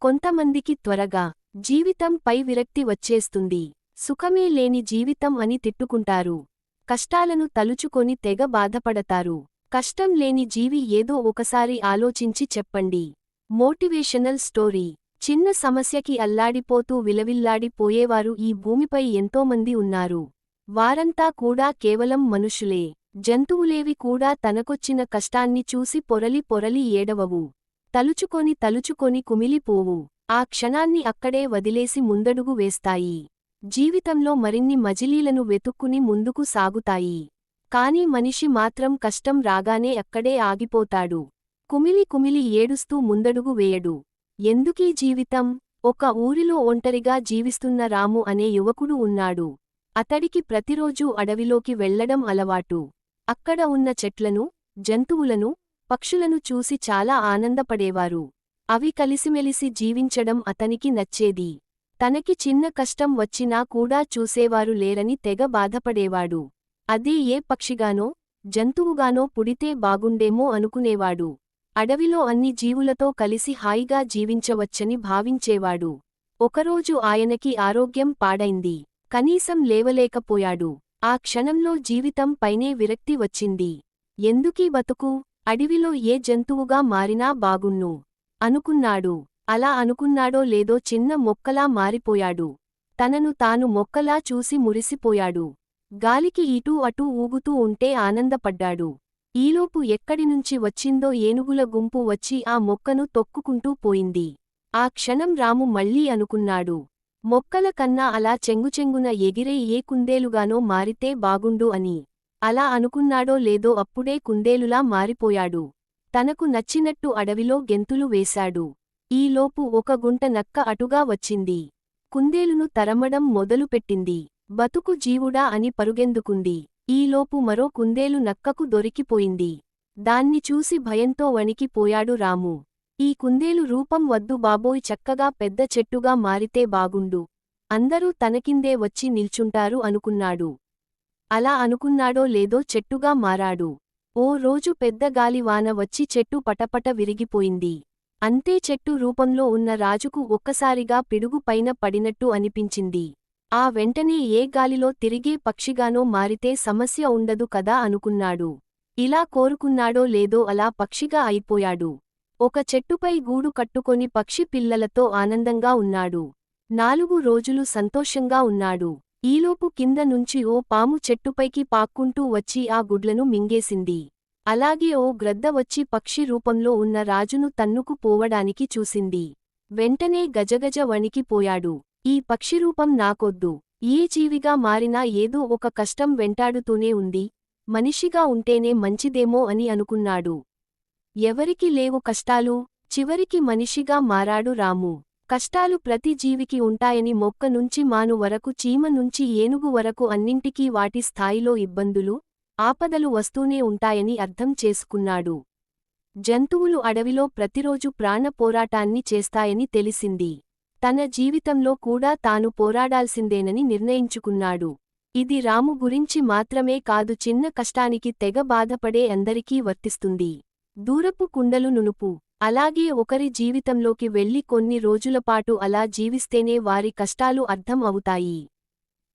కొంతమందికి త్వరగా జీవితం పై విరక్తి వచ్చేస్తుంది. సుఖమే లేని జీవితం అని తిట్టుకుంటారు. కష్టాలను తలుచుకొని తెగ బాధపడతారు. కష్టం లేని జీవి ఏదో ఒకసారి ఆలోచించి చెప్పండి. Motivational story. చిన్న సమస్యకి అల్లాడిపోతూ విలవిల్లాడిపోయేవారు ఈ భూమిపై ఎంతోమంది ఉన్నారు. వారంతా కూడా కేవలం మనుషులే. జంతువులేవి కూడా తనకొచ్చిన కష్టాన్ని చూసి పొరలి పొరలి ఏడవవు. తలుచుకొని కుమిలిపోవు. ఆ క్షణాన్ని అక్కడే వదిలేసి ముందడుగు వేస్తాయి. జీవితంలో మరిన్ని మజిలీలను వెతుక్కుని ముందుకు సాగుతాయి. కాని మనిషి మాత్రం కష్టం రాగానే అక్కడే ఆగిపోతాడు. కుమిలి ఏడుస్తూ ముందడుగు వేయడు. ఎందుకీ జీవితం? ఒక ఊరిలో ఒంటరిగా జీవిస్తున్న రాము అనే యువకుడు ఉన్నాడు. అతడికి ప్రతిరోజూ అడవిలోకి వెళ్లడం అలవాటు. అక్కడ ఉన్న చెట్లను, జంతువులను, పక్షులను చూసి చాలా ఆనందపడేవారు. అవి కలిసిమెలిసి జీవించడం అతనికి నచ్చేది. తనకి చిన్న కష్టం వచ్చినా కూడా చూసేవారు లేరని తెగ బాధపడేవాడు. అదే ఏ పక్షిగానో, జంతువుగానో పుడితే బాగుండేమో అనుకునేవాడు. అడవిలో అన్ని జీవులతో కలిసి హాయిగా జీవించవచ్చని భావించేవాడు. ఒకరోజు ఆయనకి ఆరోగ్యం పాడైంది. కనీసం లేవలేకపోయాడు. ఆ క్షణంలో జీవితం పైనే విరక్తి వచ్చింది. ఎందుకీ బతుకు? అడవిలో ఏ జంతువుగా మారినా బాగున్ను అనుకున్నాడు. అలా అనుకున్నాడో లేదో చిన్న మొక్కలా మారిపోయాడు. తనను తాను మొక్కలా చూసి మురిసిపోయాడు. గాలికి ఇటూ అటూ ఊగుతూ ఉంటే ఆనందపడ్డాడు. ఈలోపు ఎక్కడినుంచి వచ్చిందో ఏనుగుల గుంపు వచ్చి ఆ మొక్కను తొక్కుకుంటూ పోయింది. ఆ క్షణం రాము మళ్ళీ అనుకున్నాడు. మొక్కల కన్నా అలా చెంగుచెంగున ఎగిరే ఏ కుందేలుగానో మారితే బాగుండు అని. అలా అనుకున్నాడో లేదో అప్పుడే కుందేలులా మారిపోయాడు. తనకు నచ్చినట్టు అడవిలో గెంతులు వేశాడు. ఈలోపు ఒక గుంట నక్క అటుగా వచ్చింది. కుందేలును తరమడం మొదలుపెట్టింది. బతుకు జీవుడా అని పరుగెందుకుంది. ఈలోపు మరో కుందేలు నక్కకు దొరికిపోయింది. దాన్ని చూసి భయంతో వణికిపోయాడు రాము. ఈ కుందేలు రూపం వద్దు బాబోయ్, చక్కగా పెద్ద చెట్టుగా మారితే బాగుండు. అందరూ తనకిందే వచ్చి నిల్చుంటారు అనుకున్నాడు. అలా అనుకున్నాడో లేదో చెట్టుగా మారాడు. ఓ రోజు పెద్ద గాలివాన వచ్చి చెట్టు పటపట విరిగిపోయింది. అంతే, చెట్టు రూపంలో ఉన్న రాజుకు ఒక్కసారిగా పిడుగు పైన పడినట్టు అనిపించింది. ఆ వెంటనే ఏ గాలిలో తిరిగే పక్షిగానో మారితే సమస్య ఉండదు కదా అనుకున్నాడు. ఇలా కోరుకున్నాడో లేదో అలా పక్షిగా అయిపోయాడు. ఒక చెట్టుపై గూడు కట్టుకొని పక్షి పిల్లలతో ఆనందంగా ఉన్నాడు. 4 రోజులు సంతోషంగా ఉన్నాడు. ఈలోపు కింద నుంచి ఓ పాము చెట్టుపైకి పాక్కుంటూ వచ్చి ఆ గుడ్లను మింగేసింది. అలాగే ఓ గ్రద్ద వచ్చి పక్షి రూపంలో ఉన్న రాజును తన్నుకు పోవడానికి చూసింది. వెంటనే గజగజ వణికిపోయాడు. ఈ పక్షిరూపం నాకొద్దు. ఏ జీవిగా మారినా ఏదో ఒక కష్టం వెంటాడుతూనే ఉంది. మనిషిగా ఉంటేనే మంచిదేమో అని అనుకున్నాడు. ఎవరికి లేవు కష్టాలు? చివరికి మనిషిగా మారాడు రాము. కష్టాలు ప్రతి జీవికి ఉంటాయని, మొక్క నుంచి మాను వరకు, చీమ నుంచి ఏనుగు వరకు అన్నింటికీ వాటి స్థాయిలో ఇబ్బందులు, ఆపదలు వస్తూనే ఉంటాయని అర్థం చేసుకున్నాడు. జంతువులు అడవిలో ప్రతిరోజు ప్రాణ పోరాటాన్ని చేస్తాయని తెలిసింది. తన జీవితంలో కూడా తాను పోరాడాల్సిందేనని నిర్ణయించుకున్నాడు. ఇది రాము గురించి మాత్రమే కాదు, చిన్న కష్టానికి తెగ బాధపడే అందరికీ వర్తిస్తుంది. దూరపు కుండలు నునుపు. అలాగే ఒకరి జీవితంలోకి వెళ్లి కొన్ని రోజులపాటు అలా జీవిస్తేనే వారి కష్టాలు అర్థం అవుతాయి.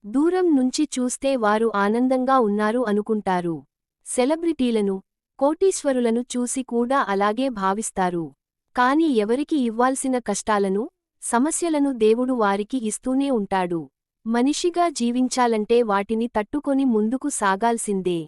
దూరం నుంచి చూస్తే వారు ఆనందంగా ఉన్నారు అనుకుంటారు. సెలబ్రిటీలను, కోటీశ్వరులను చూసి కూడా అలాగే భావిస్తారు. కాని ఎవరికి ఇవ్వాల్సిన కష్టాలను, సమస్యలను దేవుడు వారికి ఇస్తూనే ఉంటాడు. మనిషిగా జీవించాలంటే వాటిని తట్టుకొని ముందుకు సాగాల్సిందే.